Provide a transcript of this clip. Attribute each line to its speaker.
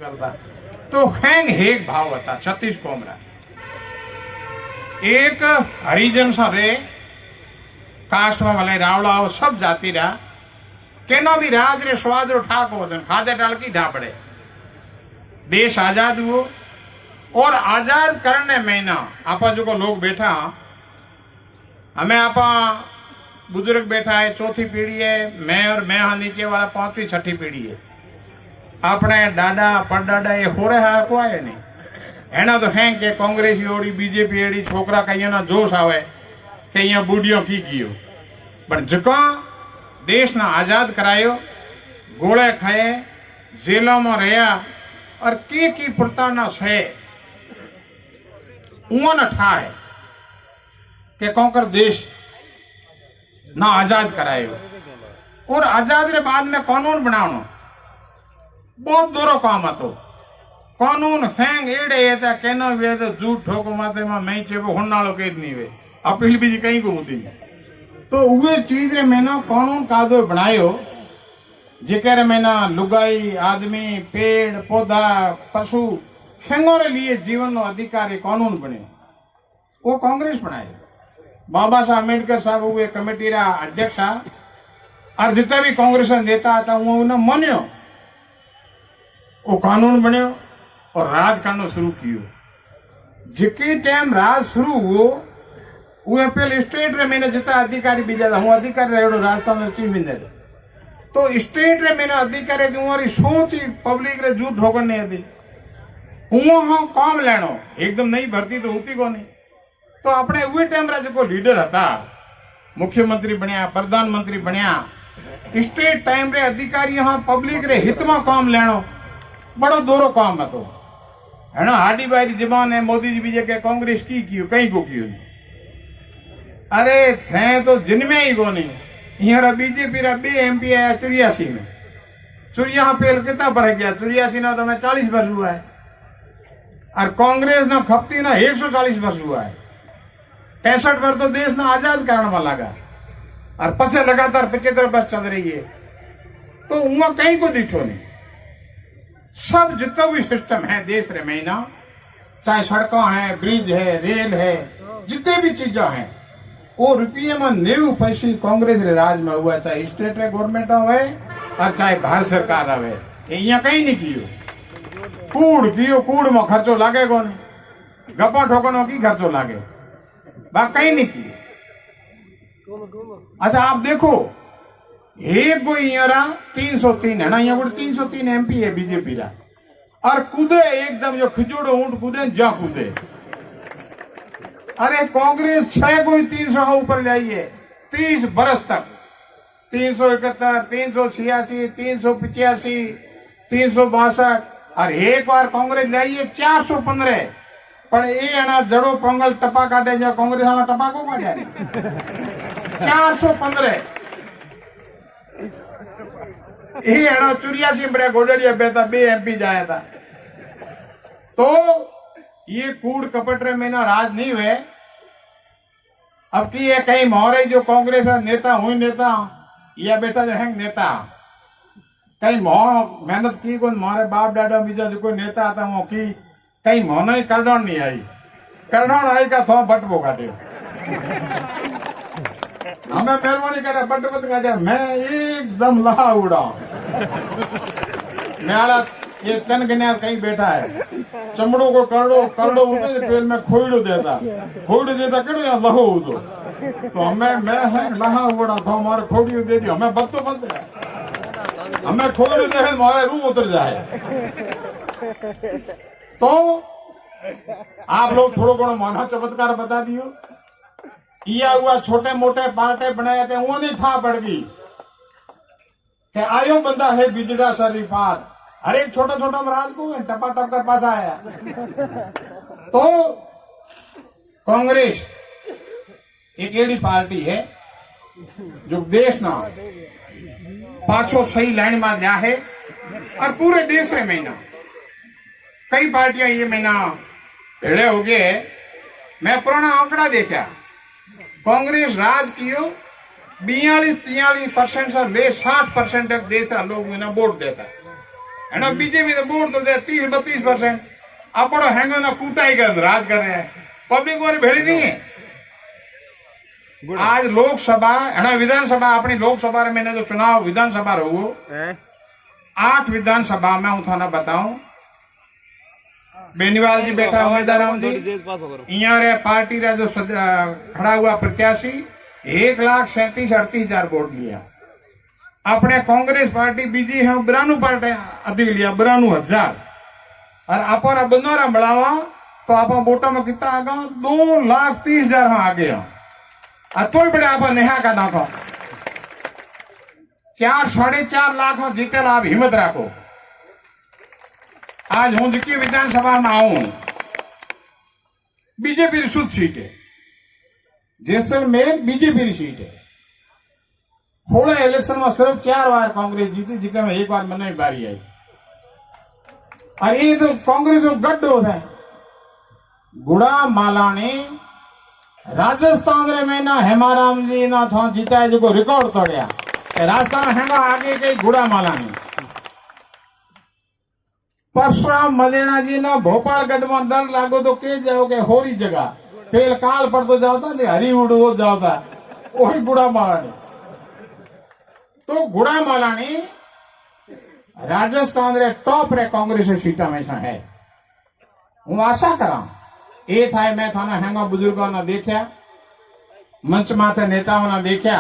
Speaker 1: करता। तो हैंग हेक भाव था 36 कोमरा। एक हरिजन सरे कास्ट में भले रावड़ाओ सब जाति रहा केनो भी राज रे स्वाद रो ठाक हो खादे टालकी ढापड़े। देश आजाद हुओ और आजाद करने महीना आपा जो को लोग बैठा हमें आपा बुजुर्ग बैठा है चौथी पीढ़ी है, मैं और मैं हाँ नीचे वाला पांचवी छठी पीढ़ी है। अपने दादा परदादा ये हो रहा है को आए नहीं एना तो है कि कांग्रेस ओड़ी बीजेपी एड़ी छोकरा कहीं ना जोश आवे कि यहाँ बूढ़ियों की कियो पर जका देश ना आजाद करायो गोले खाए जेलों में रहा और की प्रताड़ना है उन ठाए के कौकर देश ना आजाद करायो और आजाद रे बाद में कानून बनावनो बहुत दूरो काम હતો। कानून हैंग एड़े था केनो वे तो झूठ ठोको माते में मैं चेबो होनालो केद नहीं वे अपील भी कहीं को होती नहीं। तो वे चीज रे मैंने कानून कादो बनायो जेकर मैंने लुगाई आदमी पेड़ पौधा पशु हैंगो रे लिए जीवन नो अधिकार कानून बने वो कांग्रेस बनाए। बाबा साहब अम्बेडकर साहब हुए कमेटी रा अध्यक्ष और जितना भी कांग्रेस नेता था वो उन्हें मान्यो वो कानून बन्यो और राज करना शुरू कियो। जिके टाइम राज शुरू हुओ वो पहले स्टेट रे मैंने जितना अधिकारी बीजा था हूँ अधिकारी रहो राजस्थान में चीफ मिनिस्टर तो स्टेट रे मैंने अधिकारी थी हमारी सोच ही पब्लिक रे झूठ ठोकर नहीं थी हूँ काम लेनो एकदम नहीं भर्ती तो होती को नहीं। तो अपने वे टाइम रा जो लीडर था मुख्यमंत्री बनया प्रधानमंत्री बनया स्टेट टाइम रे अधिकारी हाँ पब्लिक रे हित में काम लेनो बड़ो दोरो काम है। तो है ना हाडी बाई जबान है मोदी जी बीजे के कांग्रेस की कियो कहीं को कियो अरे थे तो जिनमें ही को नहीं यहाँ बीजेपी रा बे एमपी आया 84 में 84 पेल कितना बढ़ गया 84 ना तो मैं 40 वर्ष हुआ है और कांग्रेस ना खपती ना 140 वर्ष हुआ है। 65 वर्ष तो देश ना आजाद करने में लगा और पसे लगातार 75 वर्ष चल रही है। तो वहां कहीं को दिखो नहीं सब जितना भी सिस्टम है देश रे महीना चाहे सड़कों है ब्रिज है रेल है जितने भी चीजें हैं वो रुपये में 90 पैसे कांग्रेस रे राज में हुआ चाहे स्टेट रे गवर्नमेंट हुए और चाहे भारत सरकार हुए यहाँ कहीं नहीं कियो कूड़ में खर्चो लागे को नहीं गप्पा ठोकनो की खर्चो लागे बा कहीं नहीं कियो। अच्छा आप देखो एक को यहाँ 303 है ना यहाँ को 303 एमपी है बीजेपी रा और कूदे एकदम जो खिजोड़ो ऊंट कूदे जा कूदे। अरे कांग्रेस 6 कोई 300 ऊपर जाइए 30 बरस तक 371 386 385 362 और एक बार कांग्रेस जाइए 415 पर ये ना जड़ो पोंगल टपा काटे जो कांग्रेस वाला टपा को काटे 415 ये 84 बड़े गोडड़िया बेटा बे एमपी जाया था। तो ये कूड़ कपट रे में ना राज नहीं हुए अब की ये कहीं मोरे जो कांग्रेस नेता हुई नेता या बेटा जो है नेता कहीं मेहनत की कोई मारे बाप दादा बीजा जो कोई नेता आता वो की कहीं मोनो ही करडौन नहीं आई करडौन आई का थो बटबो काटे हमें मेहरबानी करे बट मत काटे मैं एकदम लहा उड़ा मेरा ये तन गन्या कहीं बैठा है चमड़ो को करड़ो उठे पेल में खोइड़ो देता करो या लहो उदो तो हमें मैं है लहा उड़ा था हमारे खोड़ियो दे दी हमें बत्तो बनते हमें खोइड़ो दे हमारे रूह उतर जाए। तो आप लोग थोड़ो घणो माना चमत्कार बता दियो या हुआ छोटे मोटे पार्टे बनाए थे वो नहीं ठा पड़ गई कि आयो बंदा है बिजड़ा सरी पार हर एक छोटा छोटा महाराज को टपा टप कर पास आया। तो कांग्रेस एक एडी पार्टी है जो देश ना पाछो सही लाइन में जा है और पूरे देश में महीना कई पार्टियां ये महीना भेड़े हो गए। मैं पुराना आंकड़ा देखा कांग्रेस राज कियो 42-43% से ले 60% तक देश लोग वोट देता है बीजेपी तो वोट तो दे 30-32%। अपनो हैंगो ना कूटाई कर राज कर रहे हैं, पब्लिक और भेड़ी नहीं है। आज लोकसभा है विधानसभा अपनी लोकसभा में जो चुनाव विधानसभा रहो 8 विधानसभा में हूं थाना बताऊं बेनीवाल जी बैठा उम्मीदवार रे पार्टी रा जो खड़ा हुआ प्रत्याशी 1,37,38,000 वोट लिया। अपने कांग्रेस पार्टी बीजी है 92 पार्टी अधिक लिया 92,000 और अपन बंदोरा बढ़ावा तो आप वोटों में कितना आ गया 2,30,000 हम आगे हैं। तो बड़े आप नेहा का नाखो 4-4.5 लाख में जीते आप हिम्मत रखो। आज हूं जिकी विधानसभा में आऊं बीजेपी की शुद्ध सीट है, जैसलमेर बीजेपी की सीट है। थोड़ा इलेक्शन में सिर्फ 4 बार कांग्रेस जीती, जिसमें में 1 बार मैंने बारी आई। और ये तो कांग्रेस गड्ढो है। गुड़ा मालानी राजस्थान रे में ना हेमाराम जी ना था जीता है जो रिकॉर्ड तोड़िया। राजस्थान हेंगा आगे के गुड़ा मालानी परशुराम मदेना जी ना भोपालगढ़ में डर लागो तो के जाओ के होरी जगह पेल काल पर तो जाता जो हरिउड हो जाता वही गुड़ा मालानी। तो गुड़ा मालानी राजस्थान रे टॉप रे कांग्रेस सीट हमेशा है। हूँ आशा करा ए थाय मैं थाना हेंगा बुजुर्गों ने देखा मंच माथे नेताओं ने देखा